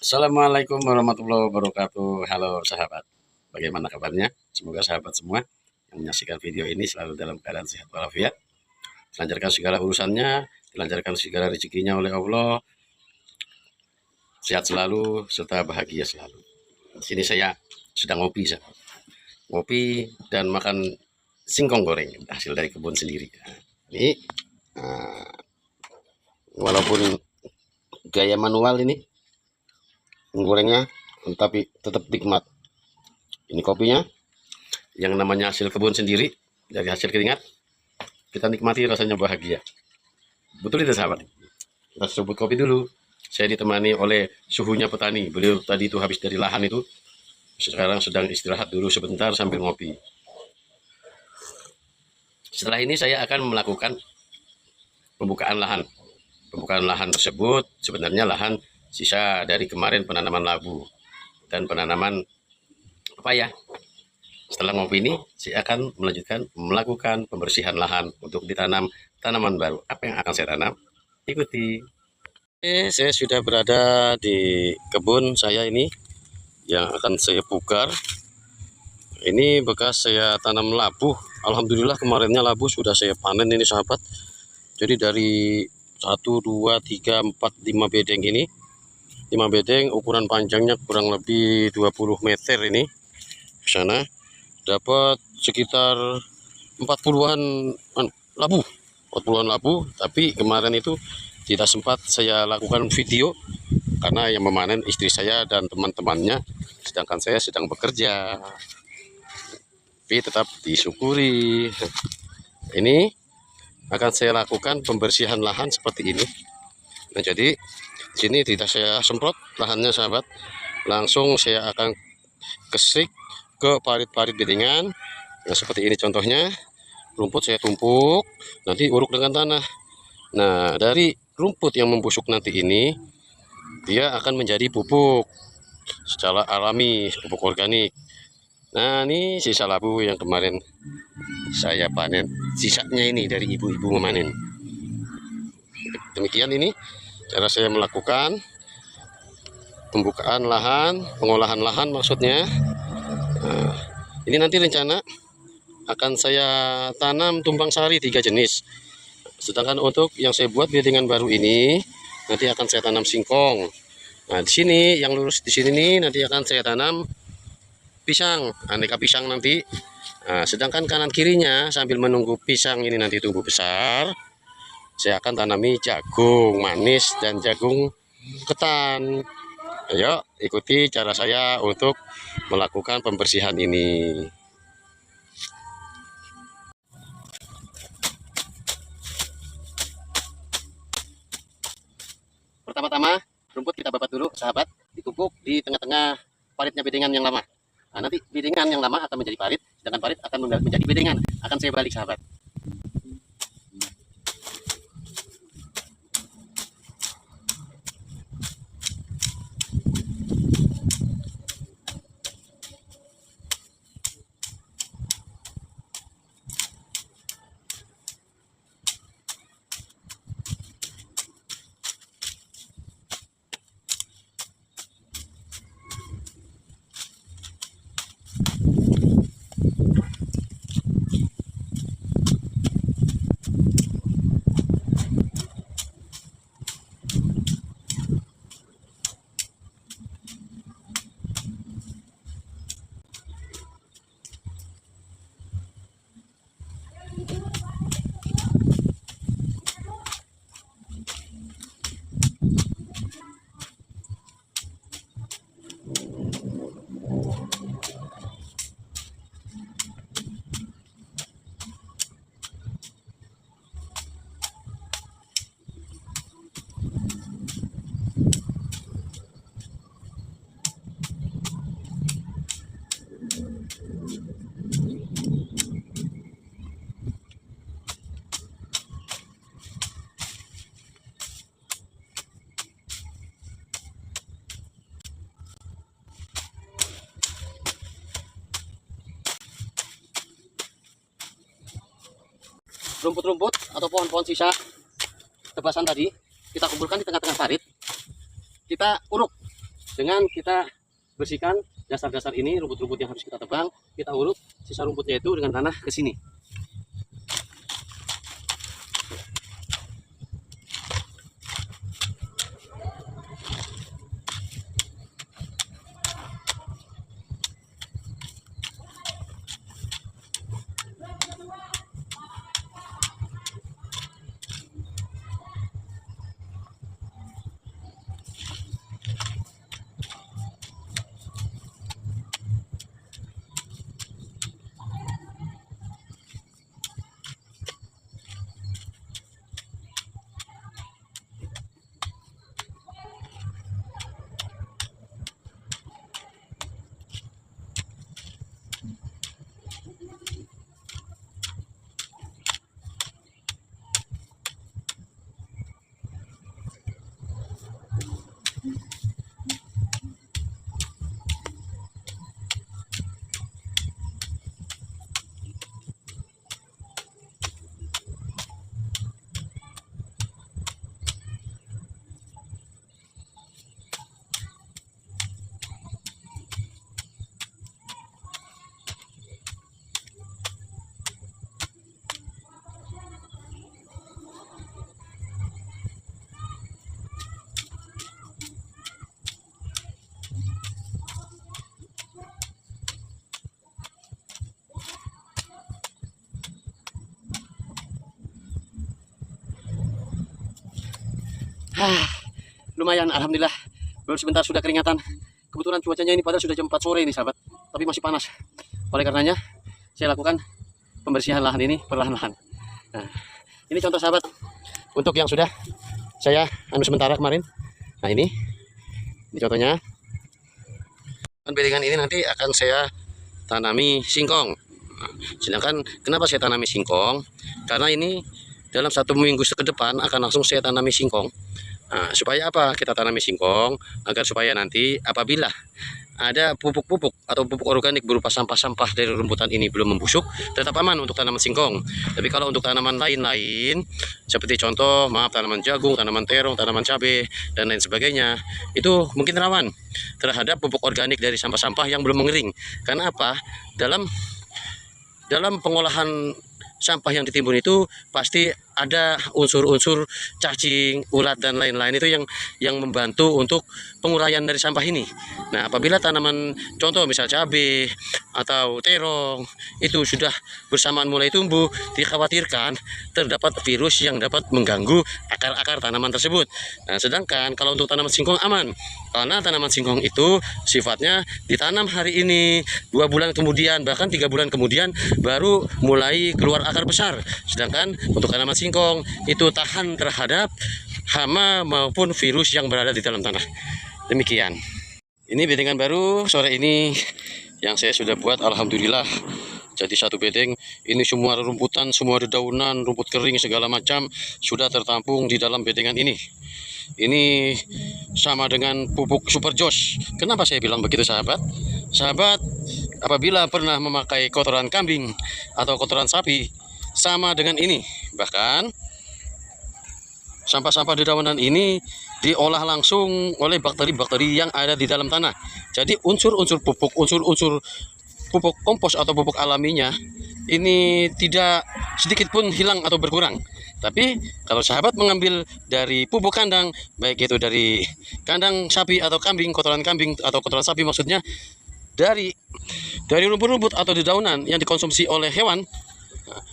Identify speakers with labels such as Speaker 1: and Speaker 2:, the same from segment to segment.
Speaker 1: Assalamualaikum warahmatullahi wabarakatuh. Halo sahabat, bagaimana kabarnya? Semoga sahabat semua yang menyaksikan video ini selalu dalam keadaan sehat walafiat, dilancarkan segala urusannya, dilancarkan segala rezekinya oleh Allah, sehat selalu serta bahagia selalu. Di sini saya sedang ngopi, sahabat. Ngopi dan makan singkong goreng hasil dari kebun sendiri. Ini walaupun gaya manual ini menggorengnya, tapi tetap nikmat. Ini kopinya yang namanya hasil kebun sendiri dari hasil keringat, kita nikmati rasanya bahagia. Betul itu sahabat. Kita sebut kopi dulu. Saya ditemani oleh suhunya petani. Beliau tadi itu habis dari lahan itu, sekarang sedang istirahat dulu sebentar sambil ngopi. Setelah ini saya akan melakukan pembukaan lahan. Pembukaan lahan tersebut sebenarnya lahan sisa dari kemarin penanaman labu dan penanaman pepaya. Setelah ngopi ini, saya akan melakukan pembersihan lahan untuk ditanam tanaman baru. Apa yang akan saya tanam? Ikuti. Oke, saya sudah berada di kebun saya ini yang akan saya pugar. Ini bekas saya tanam labu. Alhamdulillah kemarinnya labu sudah saya panen ini sahabat. Jadi dari 1, 2, 3, 4, 5 bedeng ini, 5 bedeng ukuran panjangnya kurang lebih 20 meter ini ke sana, dapat sekitar 40-an labu. 40-an labu, tapi kemarin itu tidak sempat saya lakukan video karena yang memanen istri saya dan teman-temannya, sedangkan saya sedang bekerja. Tapi tetap disyukuri. Ini akan saya lakukan pembersihan lahan seperti ini. Nah, jadi di sini tidak saya semprot lahannya sahabat, langsung saya akan kesik ke parit-parit bedengan. Nah, seperti ini contohnya, rumput saya tumpuk, nanti uruk dengan tanah. Nah, dari rumput yang membusuk nanti ini, dia akan menjadi pupuk secara alami, pupuk organik. Nah, ini sisa labu yang kemarin saya panen, sisanya ini dari ibu-ibu memanen. Demikian ini cara saya melakukan pembukaan lahan, pengolahan lahan maksudnya. Nah, ini nanti rencana akan saya tanam tumpang sari 3 jenis. Sedangkan untuk yang saya buat bedengan baru ini, nanti akan saya tanam singkong. Nah, di sini yang lurus di sini nih nanti akan saya tanam pisang, aneka pisang nanti. Nah, sedangkan kanan kirinya sambil menunggu pisang ini nanti tumbuh besar, saya akan tanami jagung manis dan jagung ketan. Ayo ikuti cara saya untuk melakukan pembersihan ini. Pertama-tama rumput kita babat dulu sahabat, ditumpuk di tengah-tengah paritnya bedengan yang lama. Nah, nanti bedengan yang lama akan menjadi parit, sedangkan parit akan menjadi bedengan. Akan saya balik sahabat. Rumput-rumput atau pohon-pohon sisa tebasan tadi kita kumpulkan di tengah-tengah parit, kita uruk
Speaker 2: dengan kita bersihkan dasar-dasar ini, rumput-rumput yang harus kita tebang, kita urut sisa rumputnya itu dengan tanah ke sini. Lumayan, alhamdulillah. Baru sebentar sudah keringatan. Kebetulan cuacanya ini padahal sudah jam 4 sore ini, sahabat, tapi masih panas. Oleh karenanya, saya lakukan pembersihan lahan ini perlahan-lahan. Nah, ini contoh, sahabat, untuk yang sudah saya sementara kemarin. Nah, ini contohnya. Dan bedengan ini nanti akan saya tanami singkong. Nah, sedangkan kenapa saya tanami singkong? Karena ini dalam 1 minggu ke depan akan langsung saya tanami singkong. Nah, supaya apa kita tanami singkong? Agar supaya nanti apabila ada pupuk-pupuk atau pupuk organik berupa sampah-sampah dari rumputan ini belum membusuk, tetap aman untuk tanaman singkong. Tapi kalau untuk tanaman lain-lain, seperti contoh, tanaman jagung, tanaman terong, tanaman cabai, dan lain sebagainya, itu mungkin rawan terhadap pupuk organik dari sampah-sampah yang belum mengering. Karena apa? Dalam pengolahan sampah yang ditimbun itu pasti ada unsur-unsur cacing, ulat, dan lain-lain itu yang membantu untuk penguraian dari sampah ini. Nah, apabila tanaman contoh misal cabai atau terong itu sudah bersamaan mulai tumbuh, dikhawatirkan terdapat virus yang dapat mengganggu akar-akar tanaman tersebut. Nah, sedangkan kalau untuk tanaman singkong aman, karena tanaman singkong itu sifatnya ditanam hari ini, 2 bulan kemudian bahkan 3 bulan kemudian baru mulai keluar akar besar. Sedangkan untuk tanaman singkong itu tahan terhadap hama maupun virus yang berada di dalam tanah. Demikian. Ini bedengan baru sore ini yang saya sudah buat, alhamdulillah. Jadi 1 bedeng ini semua rumputan, semua dedaunan, rumput kering segala macam sudah tertampung di dalam bedengan ini. Ini sama dengan pupuk Super Josh. Kenapa saya bilang begitu, sahabat? Sahabat, apabila pernah memakai kotoran kambing atau kotoran sapi, sama dengan ini. Bahkan sampah-sampah dedaunan ini diolah langsung oleh bakteri-bakteri yang ada di dalam tanah. Jadi unsur-unsur pupuk, unsur-unsur pupuk kompos atau pupuk alaminya ini tidak sedikit pun hilang atau berkurang. Tapi kalau sahabat mengambil dari pupuk kandang, baik itu dari kandang sapi atau kambing atau kotoran sapi maksudnya, dari rumput-rumput atau dedaunan yang dikonsumsi oleh hewan,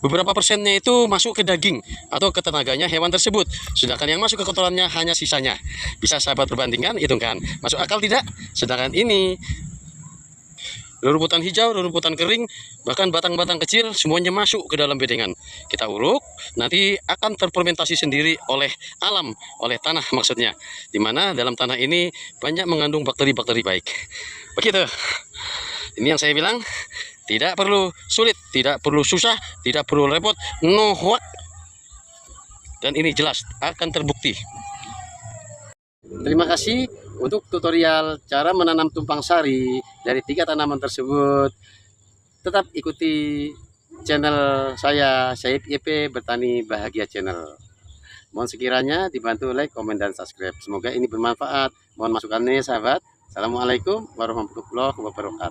Speaker 2: beberapa persennya itu masuk ke daging atau ke tenaganya hewan tersebut. Sedangkan yang masuk ke kotorannya hanya sisanya. Bisa sahabat perbandingkan, hitungkan. Masuk akal tidak? Sedangkan ini rumputan hijau, rumputan kering, bahkan batang-batang kecil semuanya masuk ke dalam bedengan. Kita uruk, nanti akan terfermentasi sendiri oleh alam, oleh tanah maksudnya. Dimana dalam tanah ini banyak mengandung bakteri-bakteri baik. Begitu. Ini yang saya bilang, tidak perlu sulit, tidak perlu susah, tidak perlu repot, no what. Dan ini jelas akan terbukti. Terima kasih untuk tutorial cara menanam tumpang sari dari 3 tanaman tersebut. Tetap ikuti channel saya, Syahib YP Bertani Bahagia Channel. Mohon sekiranya dibantu like, komen, dan subscribe. Semoga ini bermanfaat. Mohon masukannya, sahabat. Assalamualaikum warahmatullahi wabarakatuh.